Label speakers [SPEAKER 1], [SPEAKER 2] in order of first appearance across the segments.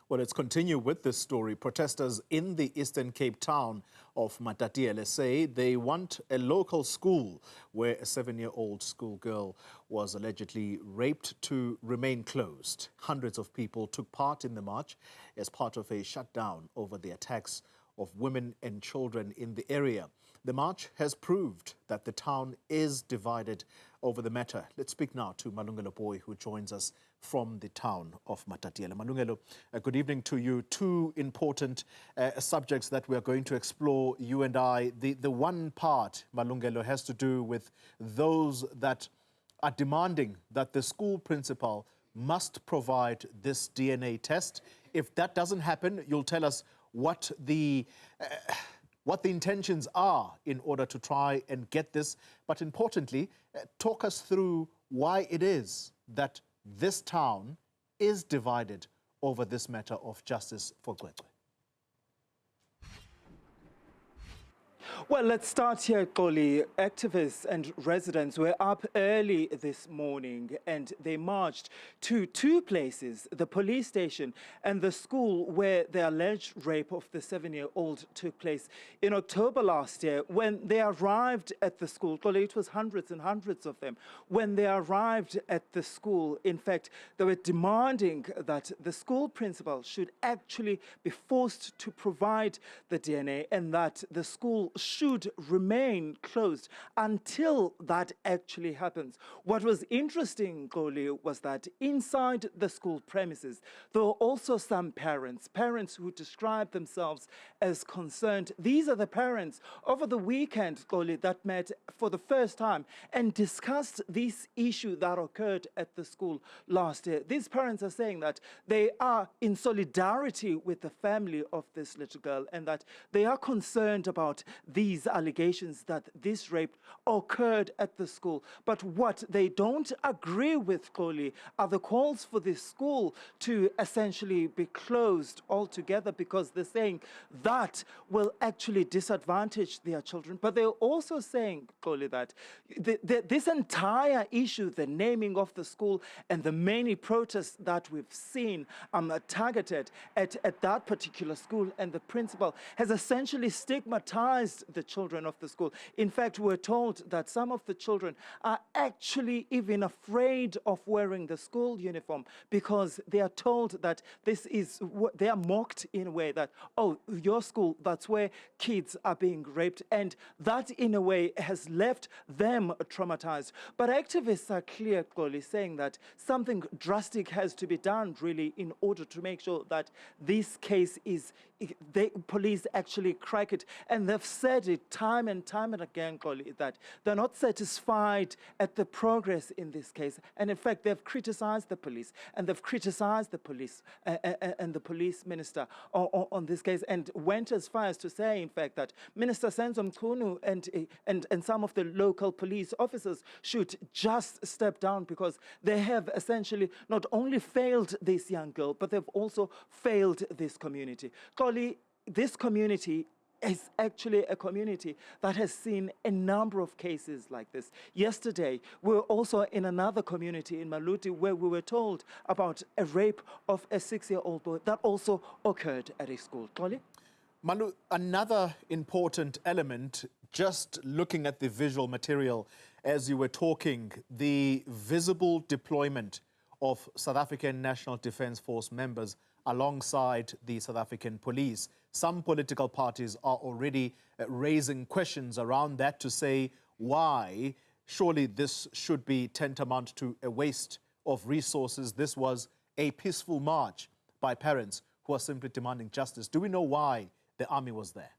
[SPEAKER 1] Well, let's continue with this story. Protesters in the Eastern Cape town of Matatiele say they want a local school where a 7-year-old schoolgirl was allegedly raped to remain closed. Hundreds of people took part in the march as part of a shutdown over the attacks of women and children in the area. The march has proved that the town is divided over the matter. Let's speak now to Malungelo Booi, who joins us from the town of Matatiele. Malungelo, good evening to you. Two important subjects that we are going to explore, you and I. The one part, Malungelo, has to do with those that are demanding that the school principal must provide this DNA test. If that doesn't happen, you'll tell us what the intentions are in order to try and get this. But importantly, talk us through why it is that this town is divided over this matter of justice for Gwegwe.
[SPEAKER 2] Well, let's start here, Koli. Activists and residents were up early this morning and they marched to two places, the police station and the school where the alleged rape of the 7-year-old took place in October last year. When they arrived at the school, Koli, it was hundreds and hundreds of them. When they arrived at the school, in fact, they were demanding that the school principal should actually be forced to provide the DNA and that the school should remain closed until that actually happens. What was interesting, Goli, was that inside the school premises, there were also some parents who described themselves as concerned. These are the parents over the weekend, Goli, that met for the first time and discussed this issue that occurred at the school last year. These parents are saying that they are in solidarity with the family of this little girl and that they are concerned about these allegations that this rape occurred at the school. But what they don't agree with, Koli, are the calls for this school to essentially be closed altogether because they're saying that will actually disadvantage their children. But they're also saying, Koli, that this entire issue, the naming of the school and the many protests that we've seen targeted at that particular school, and the principal has essentially stigmatized the children of the school. In fact, we're told that some of the children are actually even afraid of wearing the school uniform because they are told that they are mocked in a way that, oh, your school, that's where kids are being raped. And that, in a way, has left them traumatized. But activists are clear, Koli, saying that something drastic has to be done, really, in order to make sure that this case the police actually crack it. And they've said it time and again, Koli, that they're not satisfied at the progress in this case. And in fact, they've criticized the police and they've criticized the police and the police minister on this case, and went as far as to say, in fact, that Minister Senzo Mchunu and some of the local police officers should just step down because they have essentially not only failed this young girl, but they've also failed this community. Koli, this community is actually a community that has seen a number of cases like this. Yesterday, we were also in another community in Maluti where we were told about a rape of a 6-year-old boy that also occurred at a school. Koli?
[SPEAKER 1] Malu, another important element, just looking at the visual material as you were talking, the visible deployment of South African National Defence Force members alongside the South African police. Some political parties are already raising questions around that to say why surely this should be tantamount to a waste of resources. This was a peaceful march by parents who are simply demanding justice. Do we know why the army was there?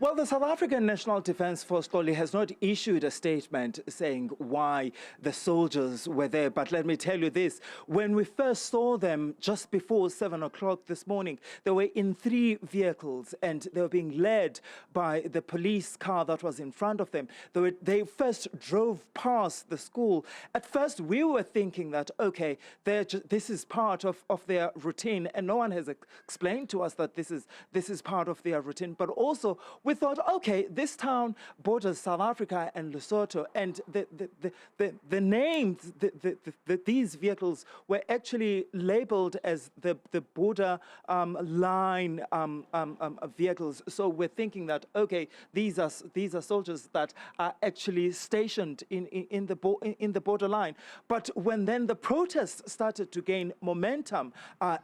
[SPEAKER 2] Well, the South African National Defence Force, Koli, has not issued a statement saying why the soldiers were there. But let me tell you this, when we first saw them just before 7 o'clock this morning, they were in 3 vehicles and they were being led by the police car that was in front of them. They first drove past the school. At first, we were thinking that, okay, this is part of their routine, and no one has explained to us that this is part of their routine. But also, we thought, okay, this town borders South Africa and Lesotho, and the names, these vehicles were actually labeled as the border line vehicles. So we're thinking that, okay, these are soldiers that are actually stationed in the borderline. But when then the protests started to gain momentum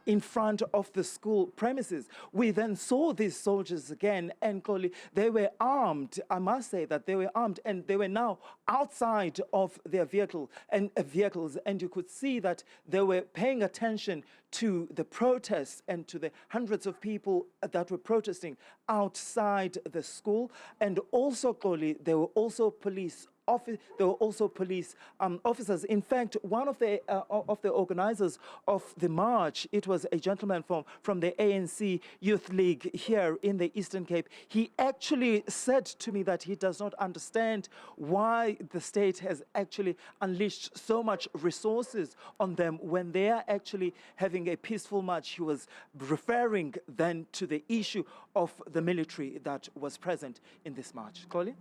[SPEAKER 2] in front of the school premises, we then saw these soldiers again, and clearly they were armed. I must say that they were armed, and they were now outside of their vehicles, and you could see that they were paying attention to the protests and to the hundreds of people that were protesting outside the school. And also, clearly, there were also police officers. In fact, one of the organizers of the march, it was a gentleman from the ANC Youth League here in the Eastern Cape. He actually said to me that he does not understand why the state has actually unleashed so much resources on them when they are actually having a peaceful march. He was referring then to the issue of the military that was present in this march. Colin?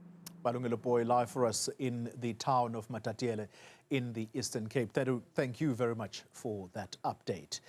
[SPEAKER 1] Malungelo Booi live for us in the town of Matatiele in the Eastern Cape. Thank you very much for that update.